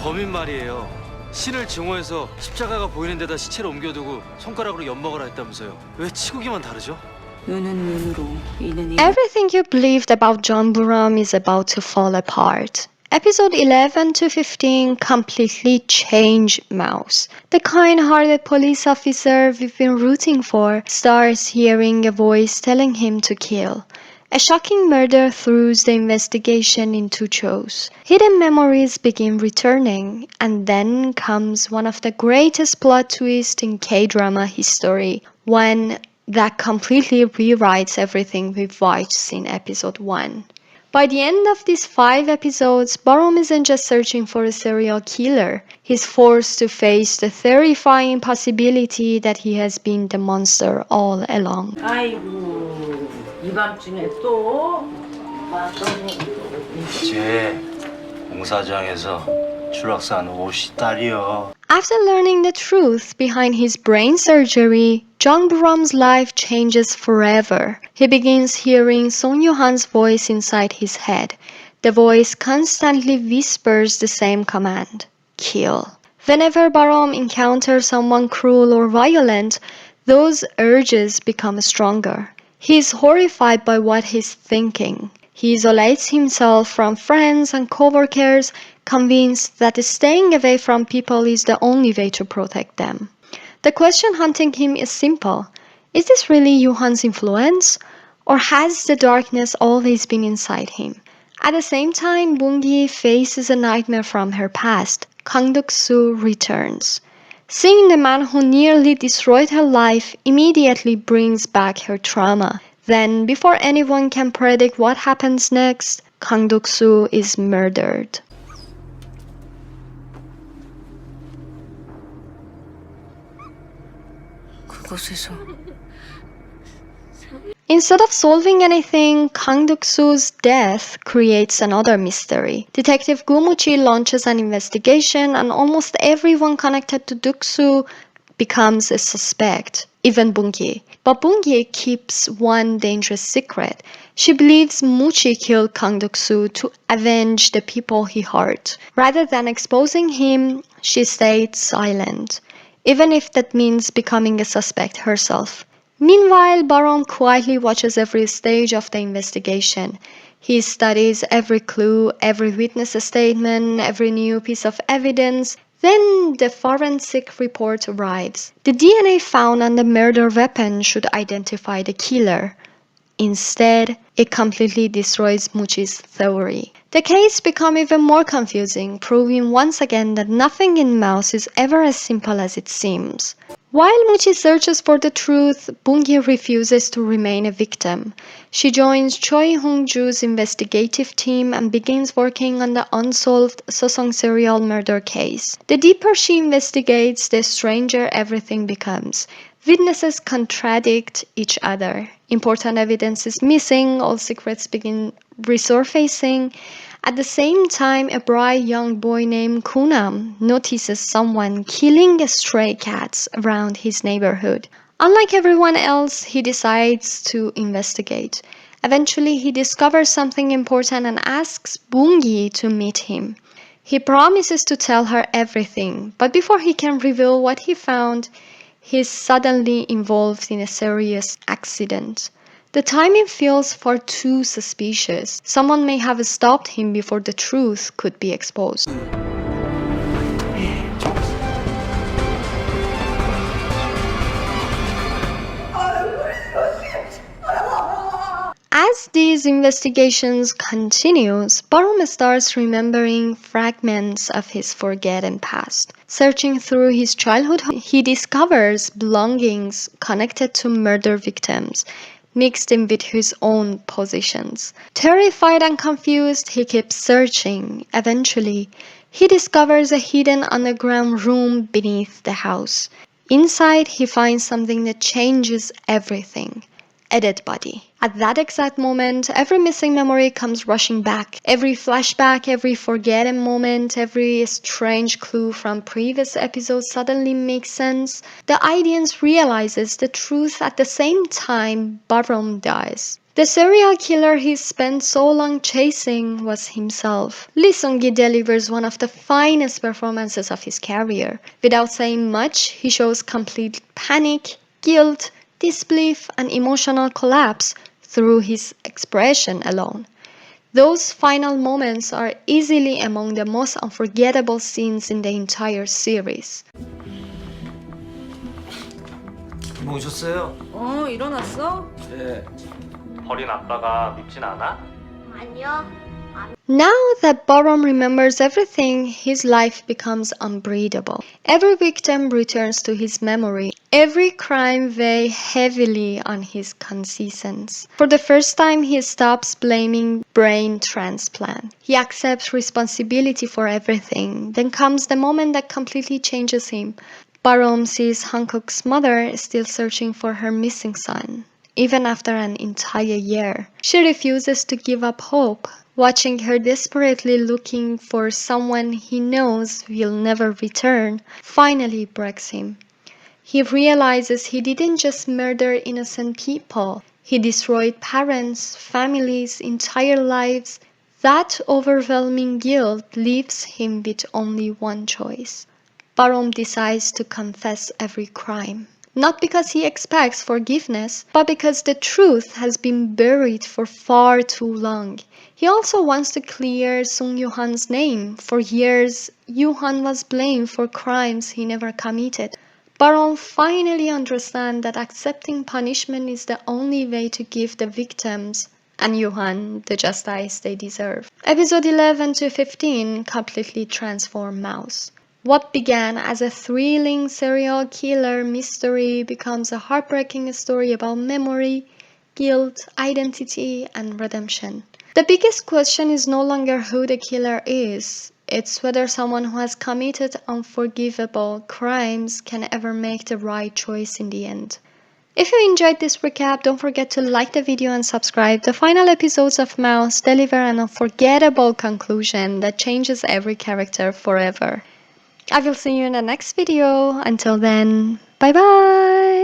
범인 말이에요. 신을 증오해서 십자가가 보이는 데다 시체를 옮겨두고 손가락으로 엿먹으라 했다면서요. 왜 치국이만 다르죠? 눈은 눈으로, 이는 이로. Everything you believed about Jung Ba-reum is about to fall apart. Episode 11 to 15 completely changed Mouse. The kind-hearted police officer we've been rooting for starts hearing a voice telling him to kill. A shocking murder throws the investigation into chaos. Hidden memories begin returning, and then comes one of the greatest plot twists in K-drama history, one that completely rewrites everything we've watched in episode 1. By the end of these 5 episodes, Ba-reum isn't just searching for a serial killer. He's forced to face the terrifying possibility that he has been the monster all along. 아이고, 이 밤중에 또 맞더니. 제 공사장에서 추락산 옷이 딸이요. After learning the truth behind his brain surgery, Jung Ba-reum's life changes forever. He begins hearing Song Yoo-han's voice inside his head. The voice constantly whispers the same command: kill. Whenever Ba-reum encounters someone cruel or violent, those urges become stronger. He is horrified by what he's thinking. He isolates himself from friends and coworkers, convinced that staying away from people is the only way to protect them. The question haunting him is simple. Is this really Yoo-han's influence? Or has the darkness always been inside him? At the same time, Bong Yi faces a nightmare from her past. Kang Duk Soo returns. Seeing the man who nearly destroyed her life immediately brings back her trauma. Then, before anyone can predict what happens next, Kang Duk Soo is murdered. 그곳에서. Instead of solving anything, Kang Duk Soo's death creates another mystery. Detective Go Moo-chi launches an investigation, and almost everyone connected to Duk Soo becomes a suspect, even Bong Yi. But Bong Yi keeps one dangerous secret. She believes Moo-chi killed Kang Duk Soo to avenge the people he hurt. Rather than exposing him, she stayed silent, even if that means becoming a suspect herself. Meanwhile, Ba-reum quietly watches every stage of the investigation. He studies every clue, every witness statement, every new piece of evidence. Then the forensic report arrives. The DNA found on the murder weapon should identify the killer. Instead, it completely destroys Moo-chi's theory. The case becomes even more confusing, proving once again that nothing in Mouse is ever as simple as it seems. While Moo-chi searches for the truth, Bong Yi refuses to remain a victim. She joins Choi Hong-ju's investigative team and begins working on the unsolved Suseong Serial Murder Case. The deeper she investigates, the stranger everything becomes. Witnesses contradict each other. Important evidence is missing, all secrets begin resurfacing. At the same time, a bright young boy named Kunam notices someone killing stray cats around his neighborhood. Unlike everyone else, he decides to investigate. Eventually, he discovers something important and asks Bong Yi to meet him. He promises to tell her everything, but before he can reveal what he found, he is suddenly involved in a serious accident. The timing feels far too suspicious. Someone may have stopped him before the truth could be exposed. As these investigations continues, Ba-reum starts remembering fragments of his forgotten past. Searching through his childhood, he discovers belongings connected to murder victims, mixed in with his own possessions. Terrified and confused, he keeps searching. Eventually, he discovers a hidden underground room beneath the house. Inside, he finds something that changes everything: a dead body. At that exact moment, every missing memory comes rushing back. Every flashback, every forgotten moment, every strange clue from previous episodes suddenly makes sense. The audience realizes the truth at the same time Ba-reum dies. The serial killer he spent so long chasing was himself. Lee Sung-gi delivers one of the finest performances of his career. Without saying much, he shows complete panic, guilt, disbelief, and emotional collapse through his expression alone. Those final moments are easily among the most unforgettable scenes in the entire series. 뭐 오셨어요? 일어났어? 네. 버린 아빠가 밉진 않아? Now that Ba-reum remembers everything, his life becomes unbreathable. Every victim returns to his memory. Every crime weighs heavily on his conscience. For the first time, he stops blaming brain transplant. He accepts responsibility for everything. Then comes the moment that completely changes him. Ba-reum sees Hankook's mother still searching for her missing son. Even after an entire year, she refuses to give up hope. Watching her desperately looking for someone he knows will never return finally breaks him. He realizes he didn't just murder innocent people. He destroyed parents, families, entire lives. That overwhelming guilt leaves him with only one choice. Ba-reum decides to confess every crime. Not because he expects forgiveness, but because the truth has been buried for far too long. He also wants to clear Sung Yoo-han's name. For years, Yoo-han was blamed for crimes he never committed. Ba-reum finally understands that accepting punishment is the only way to give the victims and Yoo-han the justice they deserve. Episode 11 to 15 completely transform Mouse. What began as a thrilling serial killer mystery becomes a heartbreaking story about memory, guilt, identity, and redemption. The biggest question is no longer who the killer is. It's whether someone who has committed unforgivable crimes can ever make the right choice in the end. If you enjoyed this recap, don't forget to like the video and subscribe. The final episodes of Mouse deliver an unforgettable conclusion that changes every character forever. I will see you in the next video. Until then, bye bye!